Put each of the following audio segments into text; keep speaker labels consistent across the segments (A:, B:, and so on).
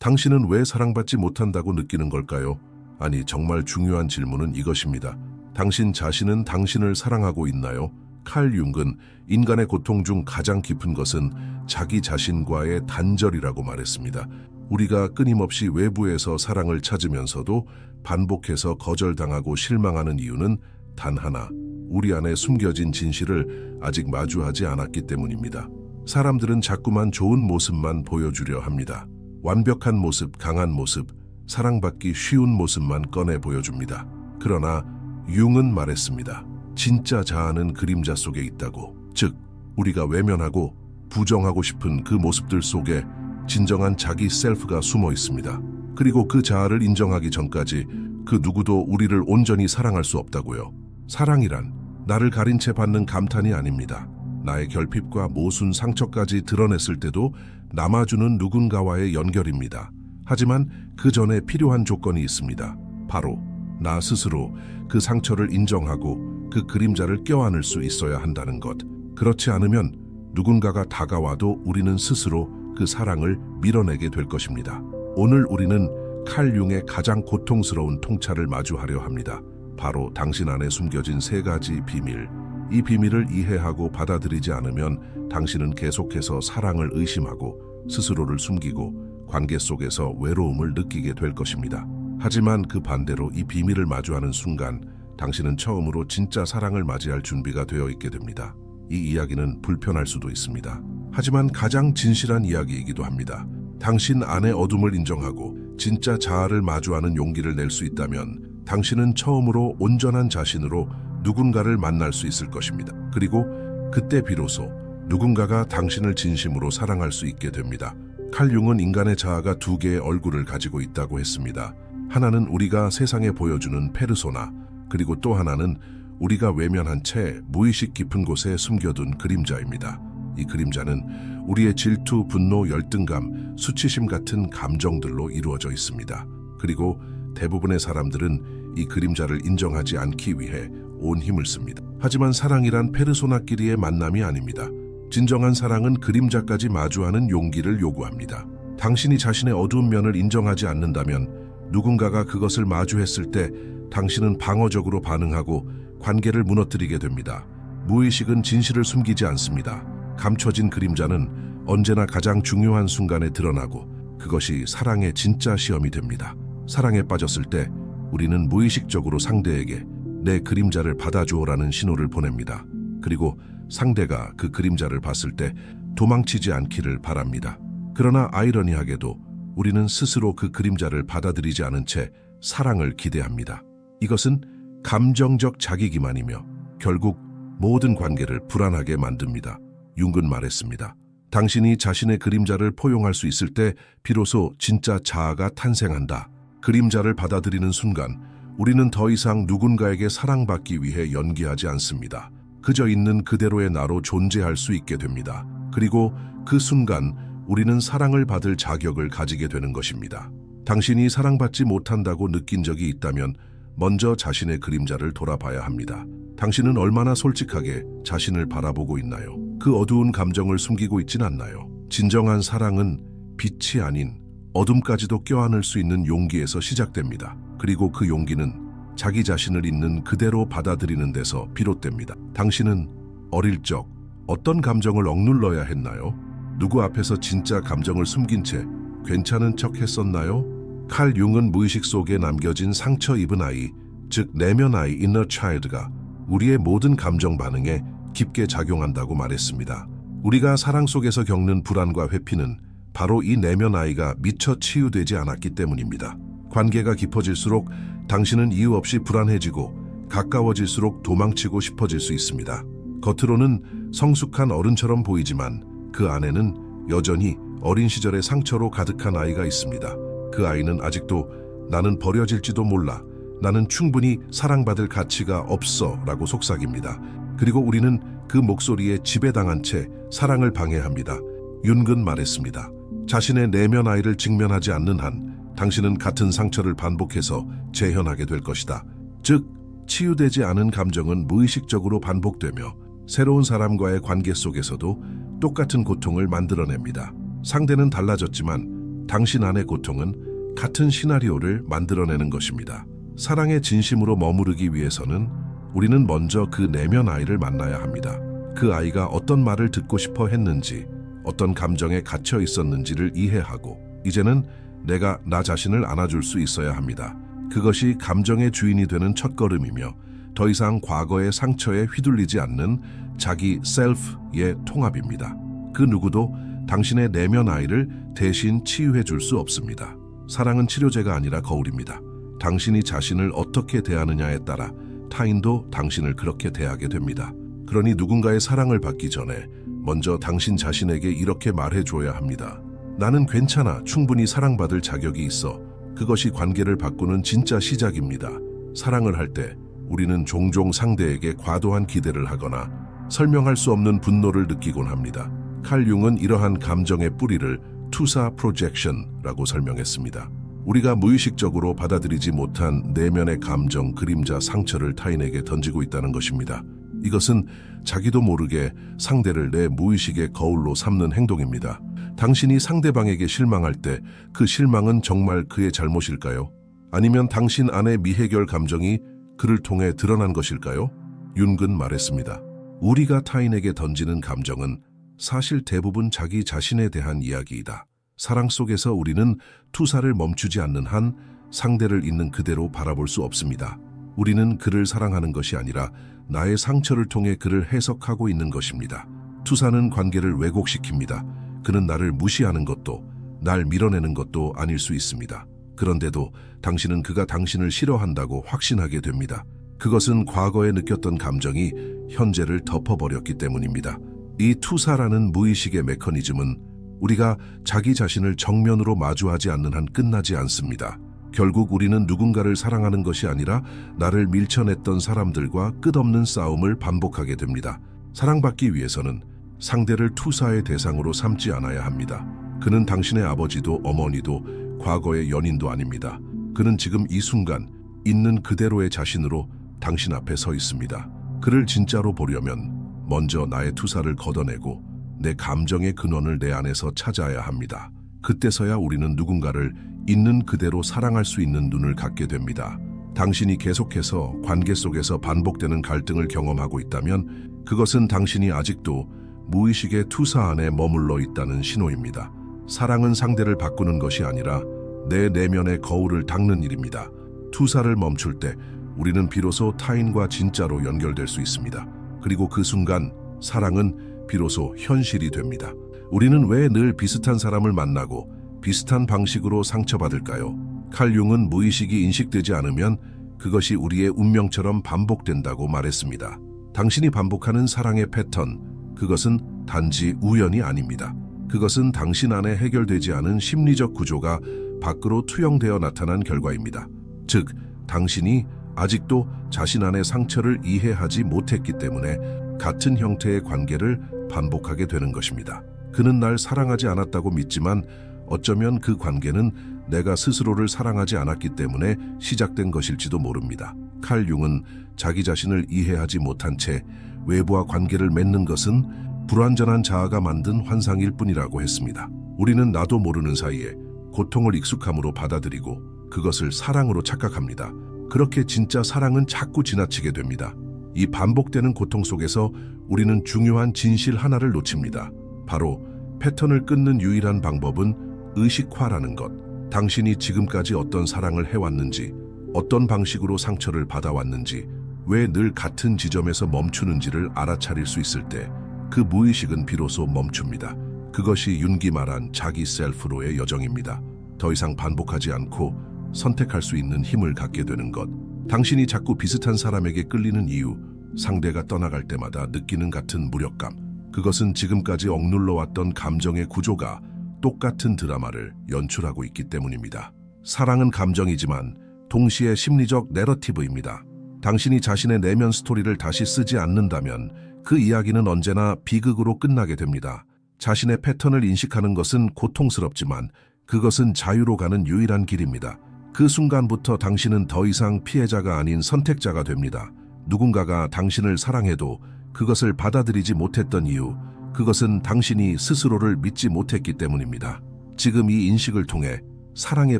A: 당신은 왜 사랑받지 못한다고 느끼는 걸까요? 아니, 정말 중요한 질문은 이것입니다. 당신 자신은 당신을 사랑하고 있나요? 칼 융은 인간의 고통 중 가장 깊은 것은 자기 자신과의 단절이라고 말했습니다. 우리가 끊임없이 외부에서 사랑을 찾으면서도 반복해서 거절당하고 실망하는 이유는 단 하나, 우리 안에 숨겨진 진실을 아직 마주하지 않았기 때문입니다. 사람들은 자꾸만 좋은 모습만 보여주려 합니다. 완벽한 모습, 강한 모습, 사랑받기 쉬운 모습만 꺼내 보여줍니다. 그러나 융은 말했습니다. 진짜 자아는 그림자 속에 있다고. 즉, 우리가 외면하고 부정하고 싶은 그 모습들 속에 진정한 자기 셀프가 숨어 있습니다. 그리고 그 자아를 인정하기 전까지 그 누구도 우리를 온전히 사랑할 수 없다고요. 사랑이란 나를 가린 채 받는 감탄이 아닙니다. 나의 결핍과 모순 상처까지 드러냈을 때도 남아주는 누군가와의 연결입니다. 하지만 그 전에 필요한 조건이 있습니다. 바로 나 스스로 그 상처를 인정하고 그 그림자를 껴안을 수 있어야 한다는 것. 그렇지 않으면 누군가가 다가와도 우리는 스스로 그 사랑을 밀어내게 될 것입니다. 오늘 우리는 칼 융의 가장 고통스러운 통찰을 마주하려 합니다. 바로 당신 안에 숨겨진 3가지 비밀. 이 비밀을 이해하고 받아들이지 않으면 당신은 계속해서 사랑을 의심하고 스스로를 숨기고 관계 속에서 외로움을 느끼게 될 것입니다. 하지만 그 반대로 이 비밀을 마주하는 순간 당신은 처음으로 진짜 사랑을 맞이할 준비가 되어 있게 됩니다. 이 이야기는 불편할 수도 있습니다. 하지만 가장 진실한 이야기이기도 합니다. 당신 안의 어둠을 인정하고 진짜 자아를 마주하는 용기를 낼 수 있다면 당신은 처음으로 온전한 자신으로 누군가를 만날 수 있을 것입니다. 그리고 그때 비로소 누군가가 당신을 진심으로 사랑할 수 있게 됩니다. 칼 융은 인간의 자아가 2개의 얼굴을 가지고 있다고 했습니다. 하나는 우리가 세상에 보여주는 페르소나, 그리고 또 하나는 우리가 외면한 채 무의식 깊은 곳에 숨겨둔 그림자입니다. 이 그림자는 우리의 질투, 분노, 열등감, 수치심 같은 감정들로 이루어져 있습니다. 그리고 대부분의 사람들은 이 그림자를 인정하지 않기 위해 온 힘을 씁니다. 하지만 사랑이란 페르소나끼리의 만남이 아닙니다. 진정한 사랑은 그림자까지 마주하는 용기를 요구합니다. 당신이 자신의 어두운 면을 인정하지 않는다면 누군가가 그것을 마주했을 때 당신은 방어적으로 반응하고 관계를 무너뜨리게 됩니다. 무의식은 진실을 숨기지 않습니다. 감춰진 그림자는 언제나 가장 중요한 순간에 드러나고 그것이 사랑의 진짜 시험이 됩니다. 사랑에 빠졌을 때 우리는 무의식적으로 상대에게 내 그림자를 받아주어라는 신호를 보냅니다. 그리고 상대가 그 그림자를 봤을 때 도망치지 않기를 바랍니다. 그러나 아이러니하게도 우리는 스스로 그 그림자를 받아들이지 않은 채 사랑을 기대합니다. 이것은 감정적 자기기만이며 결국 모든 관계를 불안하게 만듭니다. 융은 말했습니다. 당신이 자신의 그림자를 포용할 수 있을 때 비로소 진짜 자아가 탄생한다. 그림자를 받아들이는 순간 우리는 더 이상 누군가에게 사랑받기 위해 연기하지 않습니다. 그저 있는 그대로의 나로 존재할 수 있게 됩니다. 그리고 그 순간 우리는 사랑을 받을 자격을 가지게 되는 것입니다. 당신이 사랑받지 못한다고 느낀 적이 있다면 먼저 자신의 그림자를 돌아봐야 합니다. 당신은 얼마나 솔직하게 자신을 바라보고 있나요? 그 어두운 감정을 숨기고 있진 않나요? 진정한 사랑은 빛이 아닌 어둠까지도 껴안을 수 있는 용기에서 시작됩니다. 그리고 그 용기는 자기 자신을 있는 그대로 받아들이는 데서 비롯됩니다. 당신은 어릴 적 어떤 감정을 억눌러야 했나요? 누구 앞에서 진짜 감정을 숨긴 채 괜찮은 척 했었나요? 칼 융은 무의식 속에 남겨진 상처 입은 아이, 즉 내면 아이 inner child가 우리의 모든 감정 반응에 깊게 작용한다고 말했습니다. 우리가 사랑 속에서 겪는 불안과 회피는 바로 이 내면 아이가 미처 치유되지 않았기 때문입니다. 관계가 깊어질수록 당신은 이유 없이 불안해지고 가까워질수록 도망치고 싶어질 수 있습니다. 겉으로는 성숙한 어른처럼 보이지만 그 안에는 여전히 어린 시절의 상처로 가득한 아이가 있습니다. 그 아이는 아직도 나는 버려질지도 몰라, 나는 충분히 사랑받을 가치가 없어 라고 속삭입니다. 그리고 우리는 그 목소리에 지배당한 채 사랑을 방해합니다. 융은 말했습니다. 자신의 내면 아이를 직면하지 않는 한 당신은 같은 상처를 반복해서 재현하게 될 것이다. 즉, 치유되지 않은 감정은 무의식적으로 반복되며 새로운 사람과의 관계 속에서도 똑같은 고통을 만들어냅니다. 상대는 달라졌지만 당신 안의 고통은 같은 시나리오를 만들어내는 것입니다. 사랑에 진심으로 머무르기 위해서는 우리는 먼저 그 내면 아이를 만나야 합니다. 그 아이가 어떤 말을 듣고 싶어 했는지, 어떤 감정에 갇혀 있었는지를 이해하고 이제는 내가 나 자신을 안아줄 수 있어야 합니다. 그것이 감정의 주인이 되는 첫걸음이며 더 이상 과거의 상처에 휘둘리지 않는 자기 셀프의 통합입니다. 그 누구도 당신의 내면 아이를 대신 치유해 줄 수 없습니다. 사랑은 치료제가 아니라 거울입니다. 당신이 자신을 어떻게 대하느냐에 따라 타인도 당신을 그렇게 대하게 됩니다. 그러니 누군가의 사랑을 받기 전에 먼저 당신 자신에게 이렇게 말해줘야 합니다. 나는 괜찮아. 충분히 사랑받을 자격이 있어. 그것이 관계를 바꾸는 진짜 시작입니다. 사랑을 할 때 우리는 종종 상대에게 과도한 기대를 하거나 설명할 수 없는 분노를 느끼곤 합니다. 칼 융은 이러한 감정의 뿌리를 투사 프로젝션이라고 설명했습니다. 우리가 무의식적으로 받아들이지 못한 내면의 감정, 그림자, 상처를 타인에게 던지고 있다는 것입니다. 이것은 자기도 모르게 상대를 내 무의식의 거울로 삼는 행동입니다. 당신이 상대방에게 실망할 때 그 실망은 정말 그의 잘못일까요? 아니면 당신 안의 미해결 감정이 그를 통해 드러난 것일까요? 윤근 말했습니다. 우리가 타인에게 던지는 감정은 사실 대부분 자기 자신에 대한 이야기이다. 사랑 속에서 우리는 투사를 멈추지 않는 한 상대를 있는 그대로 바라볼 수 없습니다. 우리는 그를 사랑하는 것이 아니라 나의 상처를 통해 그를 해석하고 있는 것입니다. 투사는 관계를 왜곡시킵니다. 그는 나를 무시하는 것도 날 밀어내는 것도 아닐 수 있습니다. 그런데도 당신은 그가 당신을 싫어한다고 확신하게 됩니다. 그것은 과거에 느꼈던 감정이 현재를 덮어버렸기 때문입니다. 이 투사라는 무의식의 메커니즘은 우리가 자기 자신을 정면으로 마주하지 않는 한 끝나지 않습니다. 결국 우리는 누군가를 사랑하는 것이 아니라 나를 밀쳐냈던 사람들과 끝없는 싸움을 반복하게 됩니다. 사랑받기 위해서는 상대를 투사의 대상으로 삼지 않아야 합니다. 그는 당신의 아버지도 어머니도 과거의 연인도 아닙니다. 그는 지금 이 순간 있는 그대로의 자신으로 당신 앞에 서 있습니다. 그를 진짜로 보려면 먼저 나의 투사를 걷어내고 내 감정의 근원을 내 안에서 찾아야 합니다. 그때서야 우리는 누군가를 있는 그대로 사랑할 수 있는 눈을 갖게 됩니다. 당신이 계속해서 관계 속에서 반복되는 갈등을 경험하고 있다면 그것은 당신이 아직도 무의식의 투사 안에 머물러 있다는 신호입니다. 사랑은 상대를 바꾸는 것이 아니라 내 내면의 거울을 닦는 일입니다. 투사를 멈출 때 우리는 비로소 타인과 진짜로 연결될 수 있습니다. 그리고 그 순간 사랑은 비로소 현실이 됩니다. 우리는 왜 늘 비슷한 사람을 만나고 비슷한 방식으로 상처받을까요? 칼 융은 무의식이 인식되지 않으면 그것이 우리의 운명처럼 반복된다고 말했습니다. 당신이 반복하는 사랑의 패턴, 그것은 단지 우연이 아닙니다. 그것은 당신 안에 해결되지 않은 심리적 구조가 밖으로 투영되어 나타난 결과입니다. 즉, 당신이 아직도 자신 안의 상처를 이해하지 못했기 때문에 같은 형태의 관계를 반복하게 되는 것입니다. 그는 날 사랑하지 않았다고 믿지만 어쩌면 그 관계는 내가 스스로를 사랑하지 않았기 때문에 시작된 것일지도 모릅니다. 칼 융은 자기 자신을 이해하지 못한 채 외부와 관계를 맺는 것은 불완전한 자아가 만든 환상일 뿐이라고 했습니다. 우리는 나도 모르는 사이에 고통을 익숙함으로 받아들이고 그것을 사랑으로 착각합니다. 그렇게 진짜 사랑은 자꾸 지나치게 됩니다. 이 반복되는 고통 속에서 우리는 중요한 진실 하나를 놓칩니다. 바로 패턴을 끊는 유일한 방법은 의식화라는 것. 당신이 지금까지 어떤 사랑을 해왔는지, 어떤 방식으로 상처를 받아왔는지, 왜 늘 같은 지점에서 멈추는지를 알아차릴 수 있을 때 그 무의식은 비로소 멈춥니다. 그것이 윤기 말한 자기 셀프로의 여정입니다. 더 이상 반복하지 않고 선택할 수 있는 힘을 갖게 되는 것. 당신이 자꾸 비슷한 사람에게 끌리는 이유, 상대가 떠나갈 때마다 느끼는 같은 무력감. 그것은 지금까지 억눌러왔던 감정의 구조가 똑같은 드라마를 연출하고 있기 때문입니다. 사랑은 감정이지만 동시에 심리적 내러티브입니다. 당신이 자신의 내면 스토리를 다시 쓰지 않는다면 그 이야기는 언제나 비극으로 끝나게 됩니다. 자신의 패턴을 인식하는 것은 고통스럽지만 그것은 자유로 가는 유일한 길입니다. 그 순간부터 당신은 더 이상 피해자가 아닌 선택자가 됩니다. 누군가가 당신을 사랑해도 그것을 받아들이지 못했던 이유, 그것은 당신이 스스로를 믿지 못했기 때문입니다. 지금 이 인식을 통해 사랑의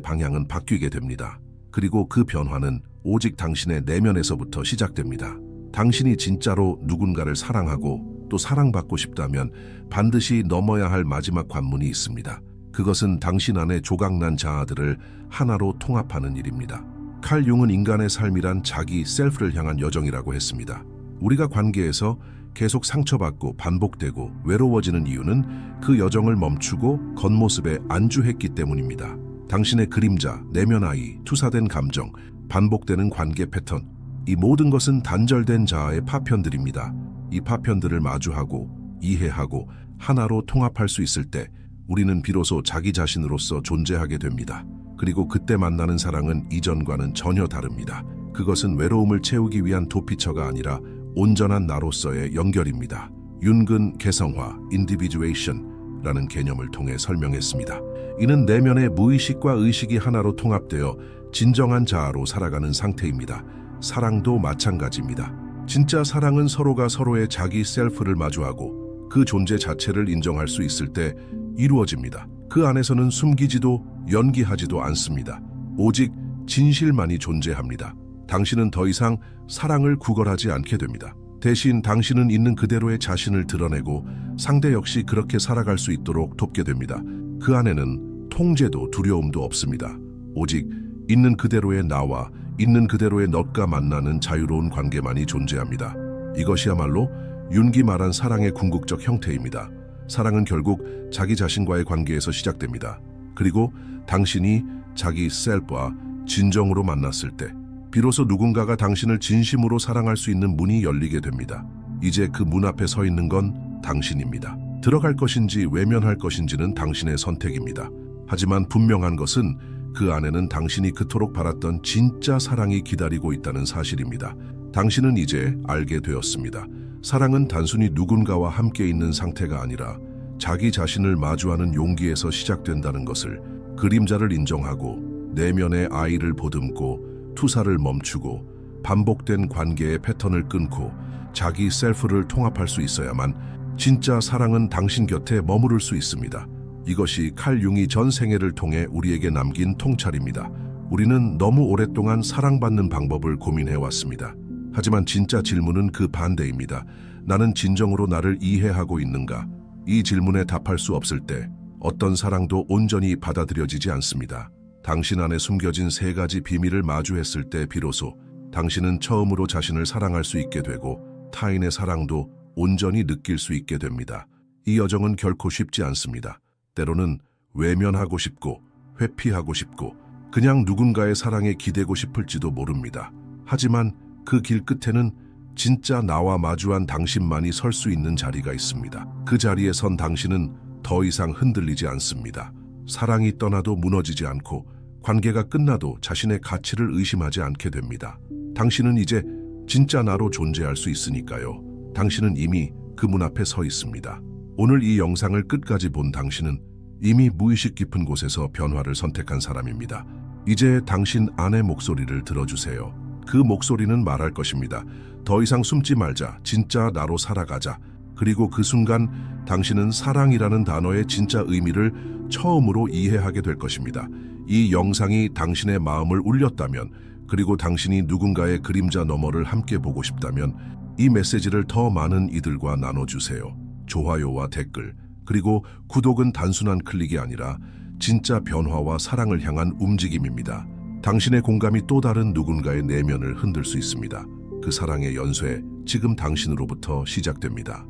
A: 방향은 바뀌게 됩니다. 그리고 그 변화는 오직 당신의 내면에서부터 시작됩니다. 당신이 진짜로 누군가를 사랑하고 또 사랑받고 싶다면 반드시 넘어야 할 마지막 관문이 있습니다. 그것은 당신 안의 조각난 자아들을 하나로 통합하는 일입니다. 칼 융은 인간의 삶이란 자기 셀프를 향한 여정이라고 했습니다. 우리가 관계에서 계속 상처받고 반복되고 외로워지는 이유는 그 여정을 멈추고 겉모습에 안주했기 때문입니다. 당신의 그림자, 내면 아이, 투사된 감정, 반복되는 관계 패턴, 이 모든 것은 단절된 자아의 파편들입니다. 이 파편들을 마주하고 이해하고 하나로 통합할 수 있을 때 우리는 비로소 자기 자신으로서 존재하게 됩니다. 그리고 그때 만나는 사랑은 이전과는 전혀 다릅니다. 그것은 외로움을 채우기 위한 도피처가 아니라 온전한 나로서의 연결입니다. 윤근 개성화, 인디비주에이션라는 개념을 통해 설명했습니다. 이는 내면의 무의식과 의식이 하나로 통합되어 진정한 자아로 살아가는 상태입니다. 사랑도 마찬가지입니다. 진짜 사랑은 서로가 서로의 자기 셀프를 마주하고 그 존재 자체를 인정할 수 있을 때 이루어집니다. 그 안에서는 숨기지도 연기하지도 않습니다. 오직 진실만이 존재합니다. 당신은 더 이상 사랑을 구걸하지 않게 됩니다. 대신 당신은 있는 그대로의 자신을 드러내고 상대 역시 그렇게 살아갈 수 있도록 돕게 됩니다. 그 안에는 통제도 두려움도 없습니다. 오직 있는 그대로의 나와 있는 그대로의 넛과 만나는 자유로운 관계만이 존재합니다. 이것이야말로 윤기 말한 사랑의 궁극적 형태입니다. 사랑은 결국 자기 자신과의 관계에서 시작됩니다. 그리고 당신이 자기 셀프와 진정으로 만났을 때 비로소 누군가가 당신을 진심으로 사랑할 수 있는 문이 열리게 됩니다. 이제 그 문 앞에 서 있는 건 당신입니다. 들어갈 것인지 외면할 것인지는 당신의 선택입니다. 하지만 분명한 것은 그 안에는 당신이 그토록 바랐던 진짜 사랑이 기다리고 있다는 사실입니다. 당신은 이제 알게 되었습니다. 사랑은 단순히 누군가와 함께 있는 상태가 아니라 자기 자신을 마주하는 용기에서 시작된다는 것을, 그림자를 인정하고 내면의 아이를 보듬고 투사를 멈추고 반복된 관계의 패턴을 끊고 자기 셀프를 통합할 수 있어야만 진짜 사랑은 당신 곁에 머무를 수 있습니다. 이것이 칼 융이 전 생애를 통해 우리에게 남긴 통찰입니다. 우리는 너무 오랫동안 사랑받는 방법을 고민해왔습니다. 하지만 진짜 질문은 그 반대입니다. 나는 진정으로 나를 이해하고 있는가? 이 질문에 답할 수 없을 때 어떤 사랑도 온전히 받아들여지지 않습니다. 당신 안에 숨겨진 세 가지 비밀을 마주했을 때 비로소 당신은 처음으로 자신을 사랑할 수 있게 되고 타인의 사랑도 온전히 느낄 수 있게 됩니다. 이 여정은 결코 쉽지 않습니다. 때로는 외면하고 싶고 회피하고 싶고 그냥 누군가의 사랑에 기대고 싶을지도 모릅니다. 하지만 그 길 끝에는 진짜 나와 마주한 당신만이 설 수 있는 자리가 있습니다. 그 자리에 선 당신은 더 이상 흔들리지 않습니다. 사랑이 떠나도 무너지지 않고 관계가 끝나도 자신의 가치를 의심하지 않게 됩니다. 당신은 이제 진짜 나로 존재할 수 있으니까요. 당신은 이미 그 문 앞에 서 있습니다. 오늘 이 영상을 끝까지 본 당신은 이미 무의식 깊은 곳에서 변화를 선택한 사람입니다. 이제 당신 안의 목소리를 들어주세요. 그 목소리는 말할 것입니다. 더 이상 숨지 말자. 진짜 나로 살아가자. 그리고 그 순간 당신은 사랑이라는 단어의 진짜 의미를 처음으로 이해하게 될 것입니다. 이 영상이 당신의 마음을 울렸다면, 그리고 당신이 누군가의 그림자 너머를 함께 보고 싶다면 이 메시지를 더 많은 이들과 나눠주세요. 좋아요와 댓글, 그리고 구독은 단순한 클릭이 아니라 진짜 변화와 사랑을 향한 움직임입니다. 당신의 공감이 또 다른 누군가의 내면을 흔들 수 있습니다. 그 사랑의 연쇄, 지금 당신으로부터 시작됩니다.